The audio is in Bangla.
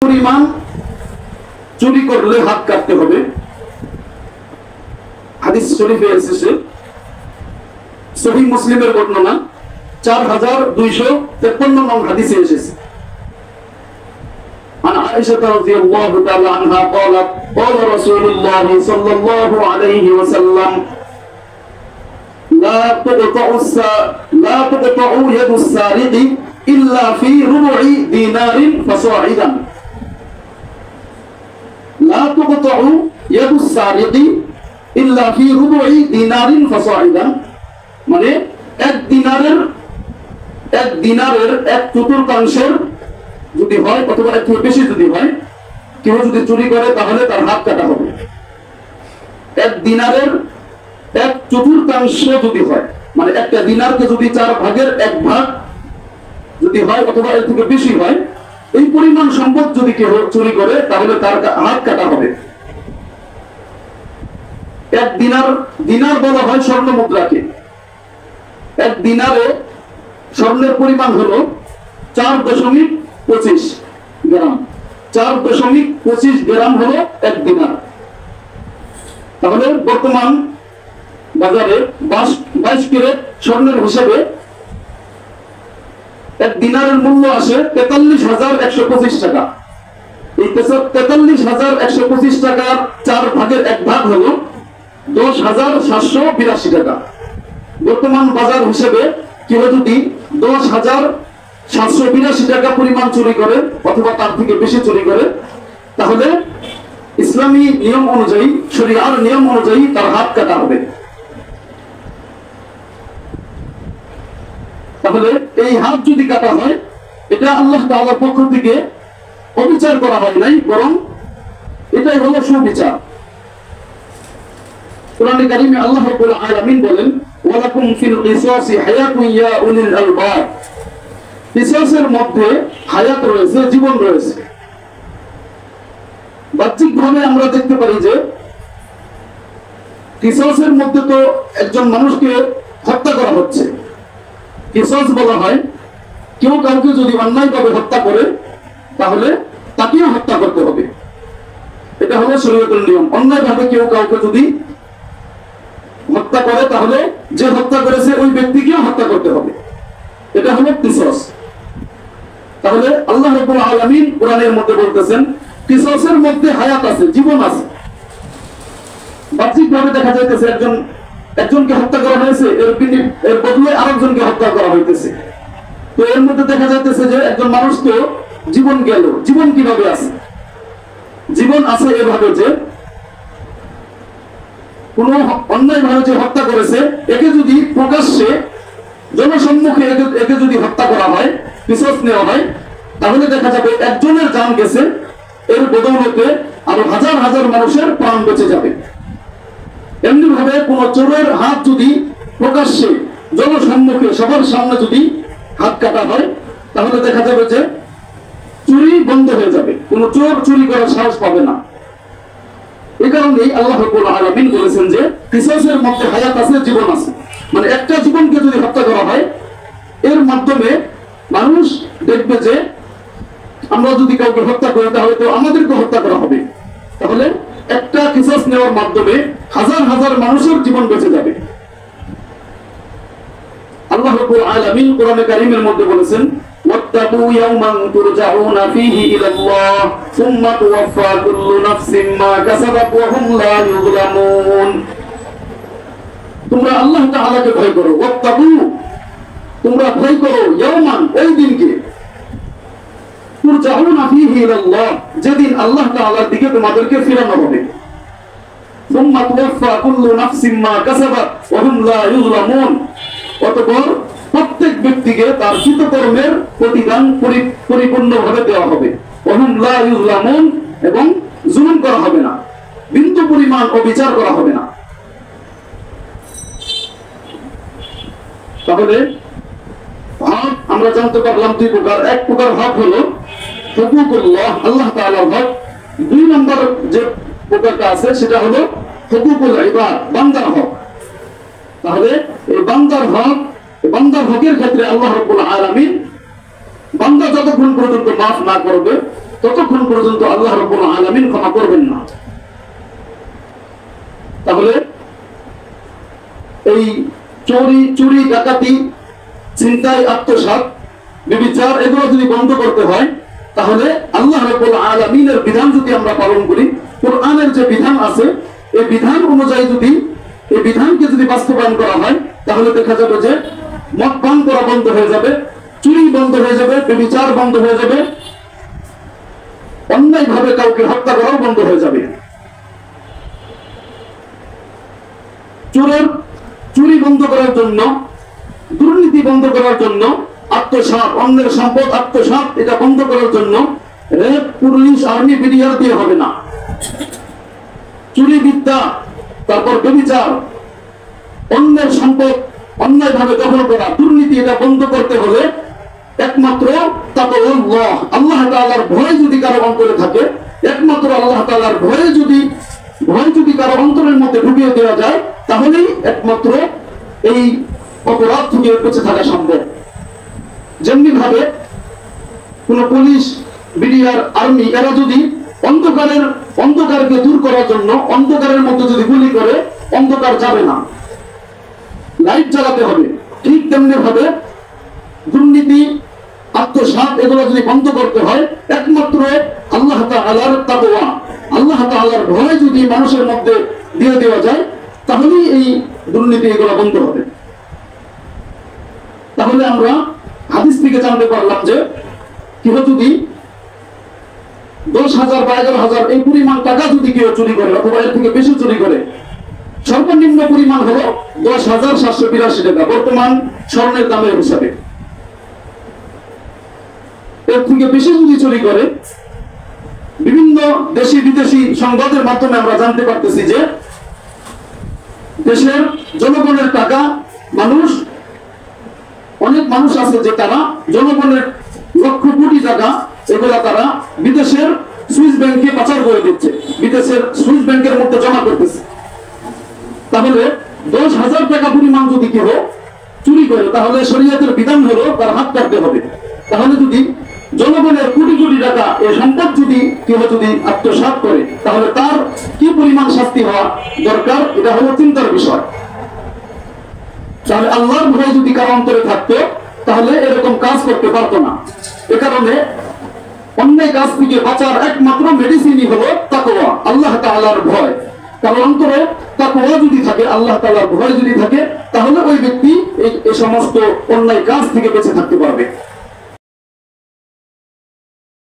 পরিমাণ চুরি করলে হাত কাটতে হবে। হাদিস শরীফে এসেছে, সহিহ মুসলিমের বর্ণনা 4253 নং হাদিসে এসেছে। عن عائشة رضي الله تعالى عنها قالت قال رسول الله صلى الله عليه وسلم لا تقطع يد السارق إلا في ربع دينار فصاعدا لا تقطع يد السارق إلا في ربع دينار فصاعدا মানে এক দিনারের এক চতুর্থাংশের যদি হয় অথবা এর থেকে বেশি যদি হয়, কেউ যদি চুরি করে তাহলে তার হাত কাটা হবে। এক দিনারের এক চতুর্থাংশ যদি হয়, মানে একটা দিনারকে যদি 4 ভাগের 1 ভাগ যদি হয় অথবা এর থেকে বেশি হয়, এই পরিমাণ সম্পদ যদি কেউ চুরি করে তাহলে তার হাত কাটা হবে। এক দিনার বলা হয় স্বর্ণ মুদ্রাকে। এক দিনারে স্বর্ণের পরিমাণ হলো 4.25 গ্রাম। 4.25 গ্রাম হলো এক দিনার। তাহলে বর্তমান বাজারে 22 ক্যারেট স্বর্ণের হিসেবে এক দিনারের মূল্য আসে 43,125 টাকা। এই 43,125 টাকার 4 ভাগের 1 ভাগ হলো 10,782 টাকা। বর্তমান বাজার হিসেবে কেউ যদি 10,782 টাকা পরিমাণ চুরি করে অথবা তার থেকে বেশি চুরি করে, তাহলে ইসলামী নিয়ম অনুযায়ী, শরিয়ার নিয়ম অনুযায়ী তার হাত কাটা হবে। তাহলে এই হাত যদি কাটা হয়, এটা আল্লাহ তাআলার পক্ষ থেকে অবিচার করা হয় নাই, বরং এটাই হলো সুবিচার। কোরআনে কারিমে আল্লাহ রাব্বুল আলামিন বলেন, ওয়ালাকুম ফিল কিসাসি হায়াতুন ইয়া উলিল আলবাব। কিসাসের মধ্যে হায়াত রয়েছে, জীবন রয়েছে। বাহ্যিকভাবে আমরা দেখতে পারি যে কিসাসের মধ্যে তো একজন মানুষকে হত্যা করা হচ্ছে। কিসাস বলা হয় কেউ কাউকে যদি অন্যায়ভাবে হত্যা করে তাহলে তাকেও হত্যা করতে হবে। এটা হলো শরীয়তের নিয়ম। অন্যায়ভাবে কেউ কাউকে যদি হত্যা করে তাহলে যে হত্যা করেছে ওই ব্যক্তিকেও হত্যা করতে হবে। এটা হলো কিসাস। তাহলে আল্লাহ রাব্বুল আলামিন কোরআনের মধ্যে বলতেছেন কিসাসের মধ্যে হায়াত আছে, জীবন আছে। বাহ্যিকভাবে দেখা যাইতেছে একজনকে হত্যা করা হয়েছে, এর বদলে আরেকজনকে হত্যা করা হইতেছে। তো এর মধ্যে দেখা যাইতেছে যে একজন মানুষ তো জীবন গেল। জীবন কিভাবে আছে? জীবন আছে এভাবে যে কোন অন্যায়ভাবে যে হত্যা করেছে, একে যদি প্রকাশ্যে জনসম্মুখে একে যদি হত্যা করা হয়, কিসাস নেওয়া হয়, তাহলে দেখা যাবে একজনের জান গেছে, এর বদৌলতে আরো হাজার হাজার মানুষের প্রাণ বেঁচে যাবে। এমনি ভাবে কোন চোরের হাত যদি প্রকাশ্যে জনসম্মুখে সবার সামনে যদি হাত কাটা হয়, তাহলে দেখা যাবে যে চুরি বন্ধ হয়ে যাবে, কোন চোর চুরি করার সাহস পাবে না। এই কারণেই আল্লাহ রাব্বুল আলামিন বলেছেন যে কিসাসের মধ্যে হায়াত আছে, জীবন আছে। মানে একটা জীবনকে যদি হত্যা করা হয়, এর মাধ্যমে মানুষ দেখবে যে আমরা যদি কাউকে হত্যা করি তাহলে তো আমাদেরকে হত্যা করা হবে। তাহলে একটা কিসাস নেওয়ার মাধ্যমে হাজার হাজার মানুষের জীবন বেঁচে যাবে। আল্লাহ রাব্বুল আলামিন কোরআনে কারীমের মধ্যে বলেছেন, ওয়াত্তাকু ইয়াওমান তুরজাউনা ফীহি ইলাল্লাহ সুম্মা তুওয়াফফা কুল্লু নাফসিন মা কাসাবাত ওয়া হুম লা ইউযলামুন। তোমরা আল্লাহ তাআলাকে ভয় করো। ওয়াত্তাকু, তোমরা ভয় করো, ইয়াওমান, ওই দিনকে, তুরজাউনা ফীহি ইলাল্লাহ, যেদিন আল্লাহ তাআলার দিকে তোমাদেরকে ফিরানো হবে। সুম্মা তুওয়াফফা কুল্লু নাফসিন মা কাসাবাত ওয়া হুম লা ইউযলামুন। অতঃপর প্রত্যেক ব্যক্তিকে তার কৃতকর্মের প্রতিদান পরিপূর্ণভাবে দেওয়া হবে। ওয়া হুম লা ইউযলামুন, এবং জুলুম করা হবে না, বিন্দু পরিমাণ অবিচার করা হবে না। তাহলে হক আমরা জানতে পারলাম 2 প্রকার। এক প্রকার হক হলো হুকুকুল্লাহ, আল্লাহ তাআলার হক। 2 নম্বর যে প্রকারটা আছে সেটা হলো হুকুকুল ইবাদ, বান্দার হক। তাহলে এই বান্দার হকের ক্ষেত্রে আল্লাহ রাব্বুল আলামিন বান্দা যতক্ষণ পর্যন্ত মাফ না করবে ততক্ষণ পর্যন্ত আল্লাহ রাব্বুল আলামিন ক্ষমা করবেন না। তাহলে এই চুরি ডাকাতি, ছিনতাই, আত্মসাৎ, ব্যভিচার এগুলো যদি বন্ধ করতে হয়, তাহলে আল্লাহ রাব্বুল আলামিনের বিধান যদি আমরা পালন করি, কোরআনের যে বিধান আছে এই বিধান অনুযায়ী যদি এই বিধানকে যদি বাস্তবায়ন করা হয়, তাহলে দেখা যাবে যে মদ পান করা বন্ধ হয়ে যাবে, চুরি বন্ধ হয়ে যাবে, ব্যভিচার বন্ধ হয়ে যাবে, অন্যায়ভাবে কাউকে হত্যা করাও বন্ধ হয়ে যাবে। চুরি বন্ধ করার জন্য, দুর্নীতি বন্ধ করার জন্য, আত্মসাৎ, অন্যের সম্পদ আত্মসাৎ এটা বন্ধ করার জন্য র্যাব, পুলিশ, আর্মি, বিডিআর দিয়ে হবে না। চুরি বিদ্যা, তারপর ব্যভিচার, অন্যের সম্পদ অন্যায়ভাবে দখল করা, দুর্নীতি এটা বন্ধ করতে হলে একমাত্র তাকওয়াল্লাহ, আল্লাহ তাআলার ভয় যদি কারো অন্তরে থাকে, একমাত্র আল্লাহ তাআলার ভয় যদি কারো অন্তরের মধ্যে ঢুকিয়ে দেওয়া যায়, তাহলেই একমাত্র এই অপরাধ থেকে বেঁচে থাকা সম্ভব। যেমনি ভাবে কোন পুলিশ, বিডিআর, আর্মি এরা যদি অন্ধকারকে দূর করার জন্য অন্ধকারের মধ্যে যদি গুলি করে, অন্ধকার যাবে না, লাইট জ্বালাতে হবে। ঠিক তেমনি ভাবে দুর্নীতি, আত্মসাৎ এগুলো যদি বন্ধ করতে হয়, একমাত্র আল্লাহ তাআলার তাকওয়া, আল্লাহ তাআলার ভয় যদি মানুষের মধ্যে দিয়ে দেওয়া যায়, তাহলেই এই দুর্নীতি এগুলো বন্ধ হবে। তাহলে আমরা হাদিস থেকে জানতে পারলাম যে কেউ যদি 10,000 বা 11,000 এই পরিমাণ টাকা যদি কেউ চুরি করে অথবা এর থেকে বেশি চুরি করে, সর্বনিম্ন পরিমাণ হলো 10,782 টাকা বর্তমান স্বর্ণের দামের হিসাবে। এর থেকে বেশি যদি চুরি করে, বিভিন্ন দেশি বিদেশি সংবাদের মাধ্যমে আমরা জানতে পারতেছি যে দেশের জনগণের টাকা অনেক মানুষ আছে যে তারা জনগণের লক্ষ কোটি টাকা এগুলা তারা বিদেশের সুইস ব্যাংকে পাচার করে দিচ্ছে, বিদেশের সুইস ব্যাংকের মধ্যে জমা করতেছে। তাহলে 10,000 টাকা পরিমাণ যদি কেউ চুরি করে, তাহলে শরীয়তের বিধান হলো তার হাত কাটতে হবে। তাহলে যদি জনগণের কোটি কোটি টাকা এই সম্পদ যদি কেউ যদি আত্মসাৎ করে, তাহলে তার কি পরিমাণ শাস্তি হওয়া দরকার, এটা হলো চিন্তার বিষয়। তাহলে আল্লাহর ভয় যদি কারো অন্তরে থাকতো, তাহলে এরকম কাজ করতে পারতো না। এ কারণে অন্যায় কাজ থেকে বাঁচার একমাত্র মেডিসিনই হলো তাকওয়া, আল্লাহ তাআলার ভয়। কারণ অন্তরে তাকওয়া যদি থাকে, আল্লাহ তাআলার ভয় যদি থাকে, তাহলে ওই ব্যক্তি এই সমস্ত অন্যায় কাজ থেকে বেঁচে থাকতে পারবে।